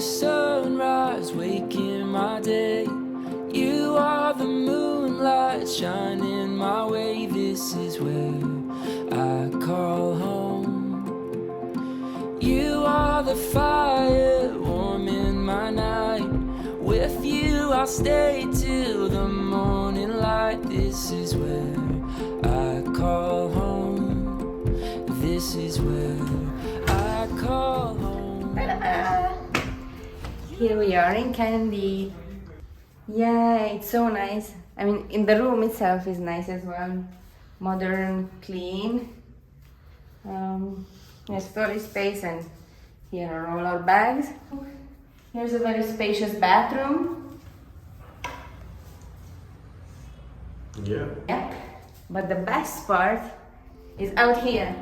sunrise, waking my day. You are the moonlight shining my way. This is where I call home. You are the fire warming my night. With you I'll stay till the morning light. This is where I call home. This is where I call home. Here we are in Kandy. Yeah, it's so nice. I mean, in the room itself is nice as well. Modern, clean. There's storage space, and here are all our bags. Here's a very spacious bathroom. Yeah. Yep. But the best part is out here.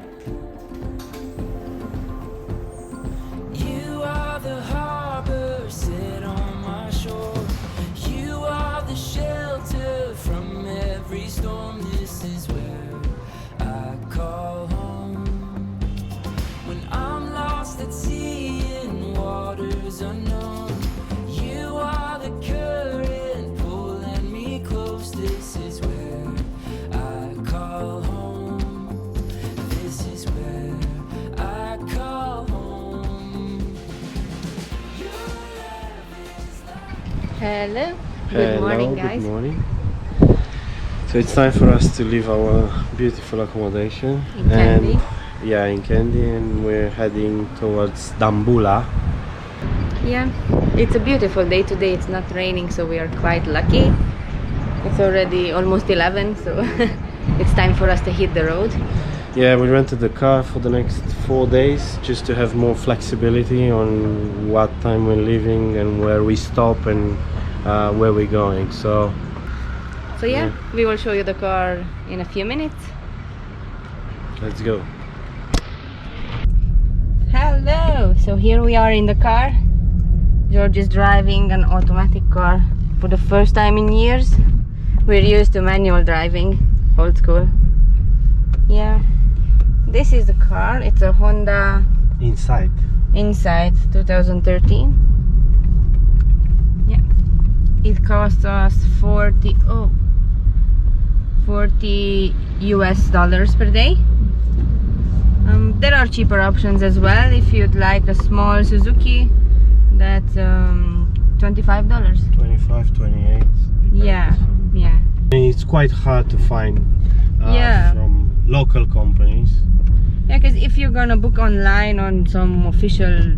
You are the harbor set on my shore. You are the shelter from every storm. This is where I call home. When I'm lost at sea in waters unknown, you are the current pulling me close. This is where I call home. This is where I call home. Your love is like Hello. Good morning, guys. Good morning. So it's time for us to leave our beautiful accommodation In Kandy. Yeah, in Kandy, and we're heading towards Dambulla. Yeah, it's a beautiful day today. It's not raining, so we are quite lucky. It's already almost 11, so it's time for us to hit the road. Yeah, we rented the car for the next 4 days just to have more flexibility on what time we're leaving and where we stop and where we're going. So Yeah, we will show you the car in a few minutes. let's go. Hello! So here we are in the car. George is driving an automatic car for the first time in years. We're used to manual driving, old school. Yeah, this is the car. It's a Honda Inside. Insight 2013. Yeah, it cost us 40 US dollars per day. There are cheaper options as well. If you'd like a small Suzuki, that's $25. 25, 28. Yeah, depends. yeah. It's quite hard to find Yeah. from local companies. Yeah, because if you're gonna book online on some official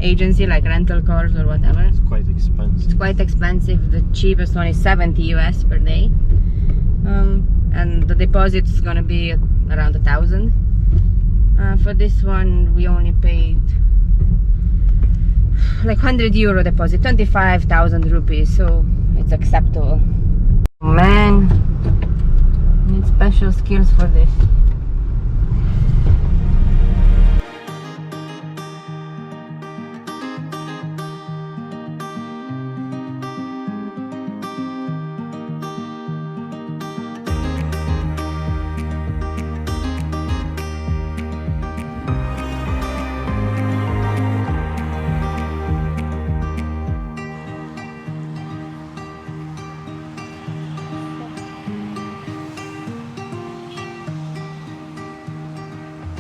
agency like rental cars or whatever, It's quite expensive. it's quite expensive. The cheapest one is 70 US per day, and the deposit is gonna be around 1,000. For this one, we only paid like 100 euro deposit, 25,000 rupees, so it's acceptable. Man, need special skills for this.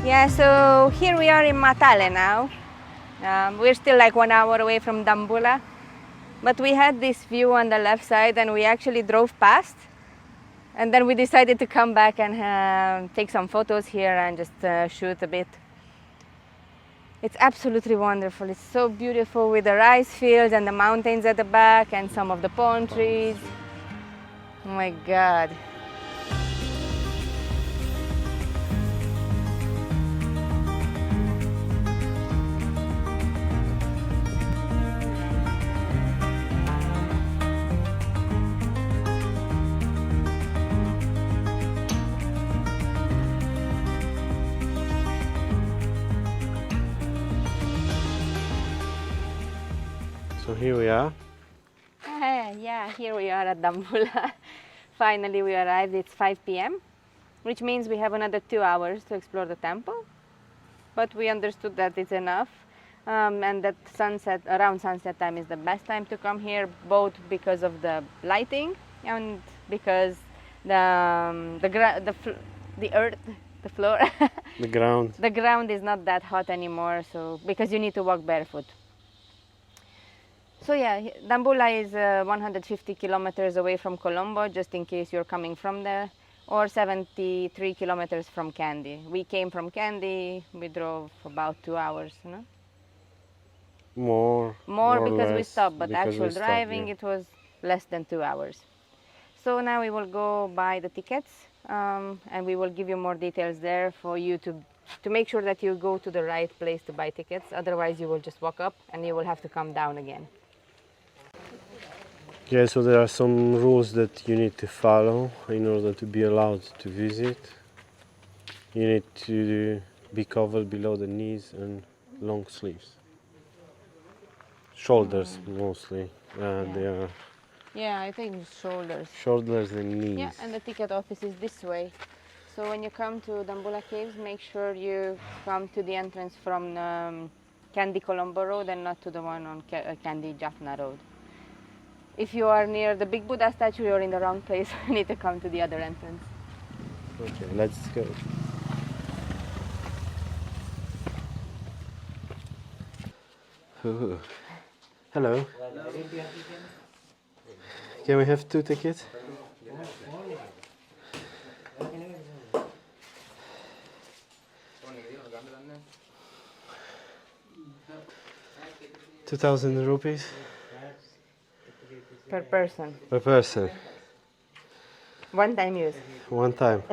Yeah, so here we are in Matale now. We're still like 1 hour away from Dambulla, but we had this view on the left side and we actually drove past, and then we decided to come back and take some photos here and just shoot a bit. It's absolutely wonderful. It's so beautiful with the rice fields and the mountains at the back and some of the palm trees. Oh my God. So here we are. Yeah, here we are at Dambulla. Finally we arrived. It's 5 p.m, which means we have another 2 hours to explore the temple. But we understood that it's enough. and that around sunset time is the best time to come here, both because of the lighting and because the earth, the floor, The ground. the ground is not that hot anymore. So because you need to walk barefoot. So yeah, Dambulla is 150 kilometers away from Colombo, just in case you're coming from there, or 73 kilometers from Kandy. We came from Kandy, we drove about 2 hours, no? More Because we less, stopped, but because we actual stopped, driving, yeah. it was less than 2 hours. So now we will go buy the tickets, and we will give you more details there for you to make sure that you go to the right place to buy tickets. Otherwise, you will just walk up and you will have to come down again. Yeah, so there are some rules that you need to follow in order to be allowed to visit. You need to be covered below the knees and long sleeves. Shoulders mostly. They are Yeah, I think shoulders. shoulders and knees. Yeah, and the ticket office is this way. So when you come to Dambulla Caves, make sure you come to the entrance from Kandi Colombo Road and not to the one on Kandi Jaffna Road. If you are near the big Buddha statue, you're in the wrong place. You need to come to the other entrance. Okay, let's go. Ooh. Hello. Can we have 2 tickets? ₹2,000 Per person. per person, One time use. one time.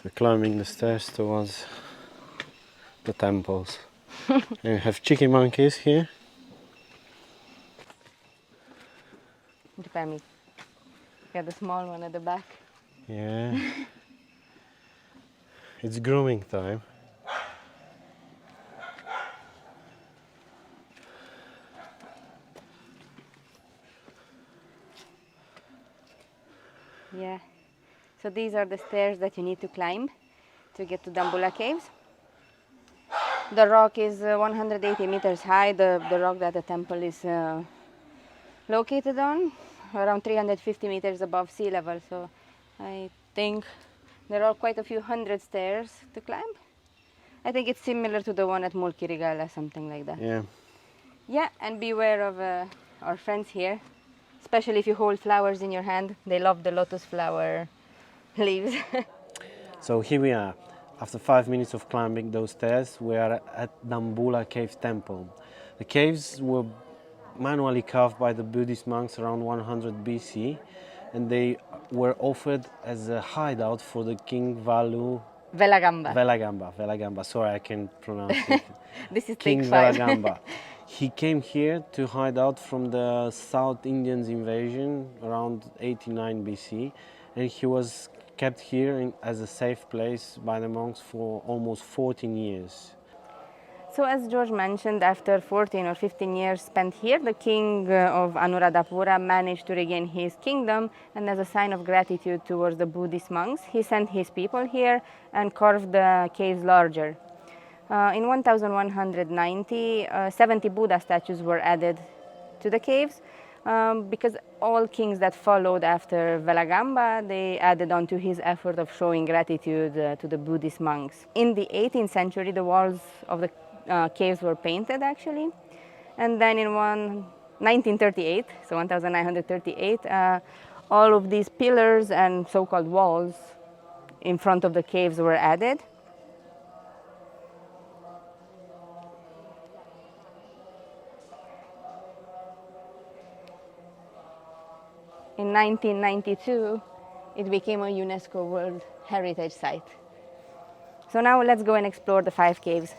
We're climbing the stairs towards the temples. And we have chicken monkeys here. Depemi. Got the small one at the back. Yeah. It's grooming time. Yeah. So these are the stairs that you need to climb to get to Dambulla Caves. The rock is 180 meters high, the rock that the temple is located on, around 350 meters above sea level. So I think there are quite a few hundred stairs to climb. I think it's similar to the one at Mulkirigala, something like that. Yeah. Yeah, and beware of our friends here, especially if you hold flowers in your hand. They love the lotus flower leaves. So here we are. After 5 minutes of climbing those stairs, we are at Dambulla Caves Temple. The caves were manually carved by the Buddhist monks around 100 BC, and they were offered as a hideout for the King Velagamba. Sorry, I can't pronounce it. This is King take 5. Velagamba. He came here to hide out from the South Indians invasion around 89 BC, and he was kept here as a safe place by the monks for almost 14 years. So as George mentioned, after 14 or 15 years spent here, the king of Anuradhapura managed to regain his kingdom, and as a sign of gratitude towards the Buddhist monks, he sent his people here and carved the caves larger. In 1190, 70 Buddha statues were added to the caves, because all kings that followed after Velagamba, they added on to his effort of showing gratitude to the Buddhist monks. In the 18th century, the walls of the caves were painted actually, and then in 1938, so 1938, all of these pillars and so-called walls in front of the caves were added. In 1992, it became a UNESCO World Heritage Site. So now let's go and explore the 5 caves.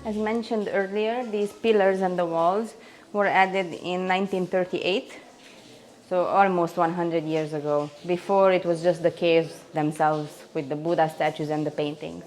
As mentioned earlier, these pillars and the walls were added in 1938, so almost 100 years ago. Before, it was just the caves themselves with the Buddha statues and the paintings.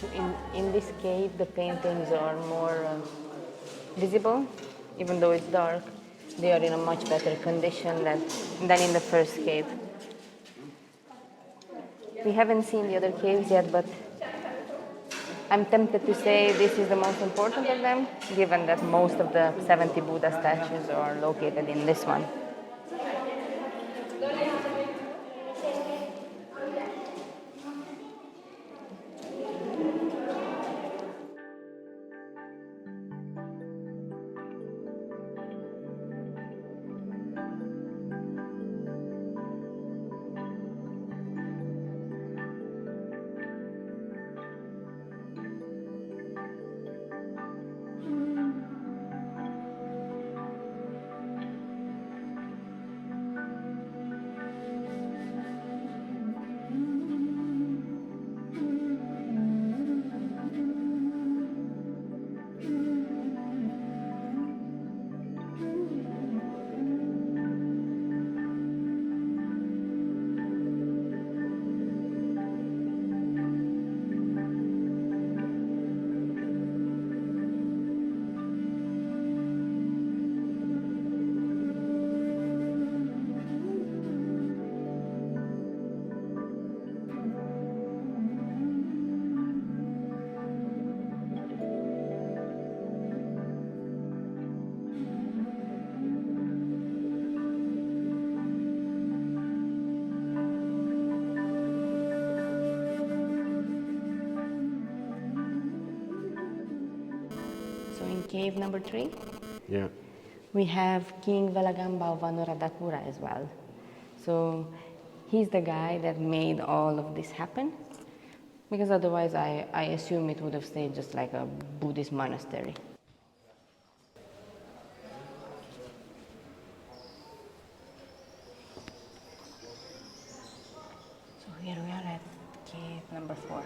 So in this cave, the paintings are more visible, even though it's dark. They are in a much better condition than in the first cave. We haven't seen the other caves yet, but I'm tempted to say this is the most important of them, given that most of the 70 Buddha statues are located in this one. So in cave number 3, Yeah. we have King Velagamba of Anuradhapura as well. So he's the guy that made all of this happen, because otherwise I assume it would have stayed just like a Buddhist monastery. So here we are at cave number 4.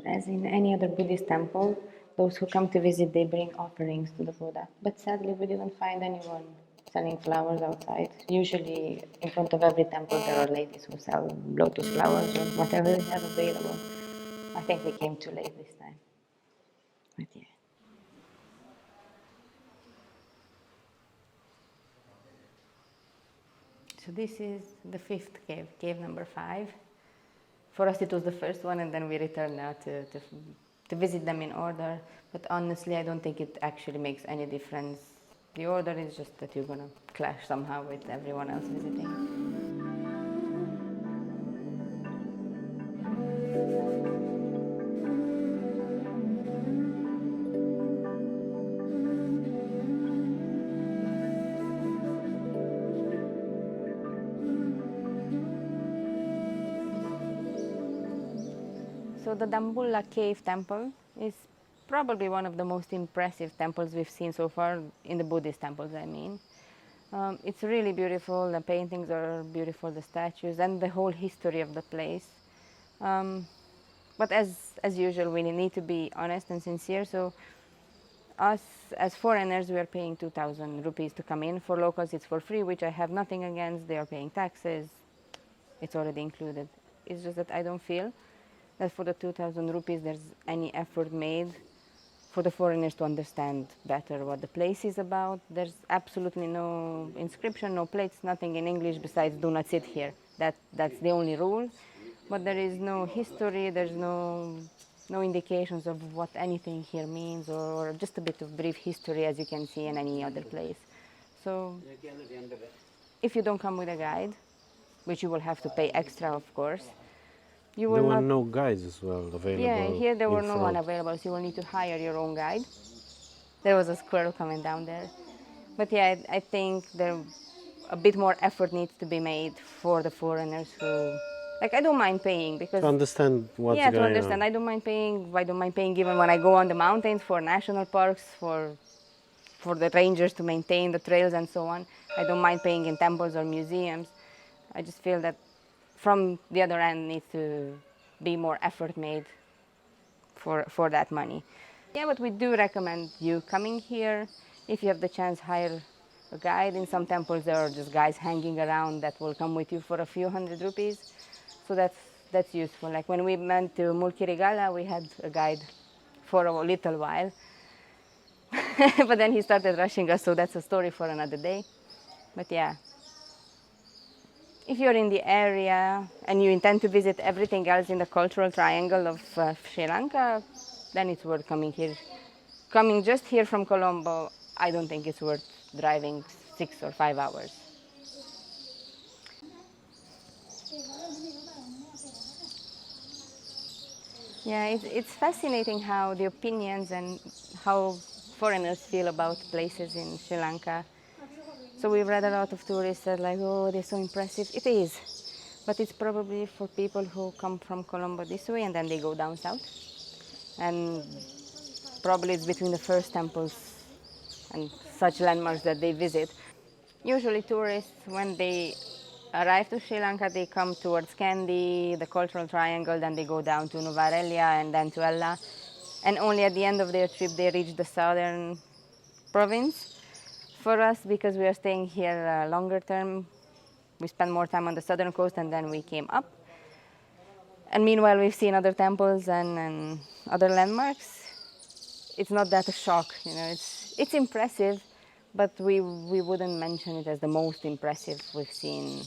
As in any other Buddhist temple, those who come to visit, they bring offerings to the Buddha. But sadly, we didn't find anyone selling flowers outside. Usually, in front of every temple, there are ladies who sell lotus flowers or whatever they have available. I think we came too late this time. But yeah. So this is the 5th cave, cave number 5. For us, it was the first one, and then we returned now to visit them in order. But honestly, I don't think it actually makes any difference The order is just that you're gonna clash somehow with everyone else visiting. So the Dambulla Cave Temple is probably one of the most impressive temples we've seen so far, in the Buddhist temples, I mean. It's really beautiful, the paintings are beautiful, the statues, and the whole history of the place. But as usual, we need to be honest and sincere, so us as foreigners, we are paying 2,000 rupees to come in. For locals, it's for free, which I have nothing against. They are paying taxes, it's already included. It's just that I don't feel that for the 2,000 rupees there's any effort made for the foreigners to understand better what the place is about. There's absolutely no inscription, no plates, nothing in English besides "do not sit here." That's the only rule. But there is no history, there's no indications of what anything here means, or just a bit of brief history as you can see in any other place. So if you don't come with a guide, which you will have to pay extra, of course, you will There were not. no guides as well available. Yeah, here there were in no one front. available, so you will need to hire your own guide. There was a squirrel coming down there. But yeah, I think a bit more effort needs to be made for the foreigners who, like, I don't mind paying because To understand what's yeah, going to understand. on. I don't mind paying. I don't mind paying even when I go on the mountains, for national parks, for the rangers to maintain the trails and so on. I don't mind paying in temples or museums. I just feel that from the other end needs to be more effort made for that money. Yeah, but we do recommend you coming here. If you have the chance, hire a guide. In some temples there are just guys hanging around that will come with you for a few hundred rupees. So that's useful. Like when we went to Mulkirigala, we had a guide for a little while. But then he started rushing us, so that's a story for another day. But yeah, if you're in the area and you intend to visit everything else in the cultural triangle of Sri Lanka, then it's worth coming here. Coming just here from Colombo, I don't think it's worth driving 6 or 5 hours. Yeah, it's fascinating how the opinions and how foreigners feel about places in Sri Lanka. So we've read a lot of tourists that like, oh, they're so impressive. It is, but it's probably for people who come from Colombo this way and then they go down south. And probably it's between the first temples and such landmarks that they visit. Usually tourists, when they arrive to Sri Lanka, they come towards Kandy, the cultural triangle, then they go down to Nuvarelia and then to Ella. And only at the end of their trip they reach the southern province. For us, because we are staying here longer term, we spend more time on the southern coast and then we came up. And meanwhile, we've seen other temples and other landmarks. It's not that a shock, you know. It's impressive, but we wouldn't mention it as the most impressive we've seen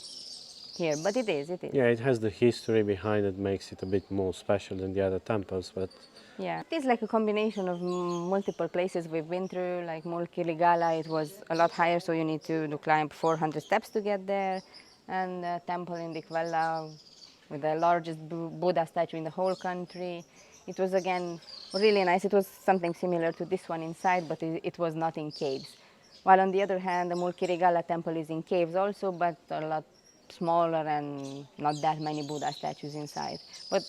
here. But it is. Yeah, it has the history behind it, makes it a bit more special than the other temples, but yeah, it is like a combination of multiple places we've been through. Like Mulkirigala, it was a lot higher, so you need to climb 400 steps to get there. And the temple in Dikwella, with the largest Buddha statue in the whole country. It was again really nice. It was something similar to this one inside, but it was not in caves. While on the other hand, the Mulkirigala temple is in caves also, but a lot smaller and not that many Buddha statues inside. But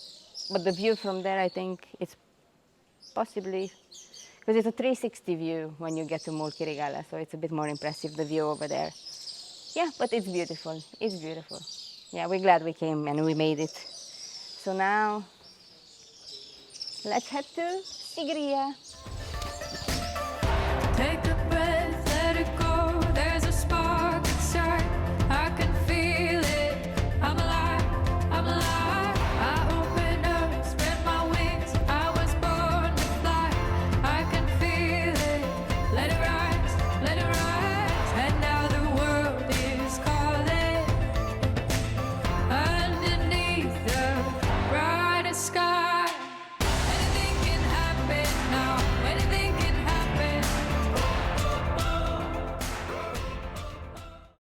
the view from there, I think it's possibly, because it's a 360 view when you get to Mulkirigala, so it's a bit more impressive, the view over there. Yeah, but it's beautiful. It's beautiful. Yeah, we're glad we came and we made it. So now, let's head to Sigiriya. Take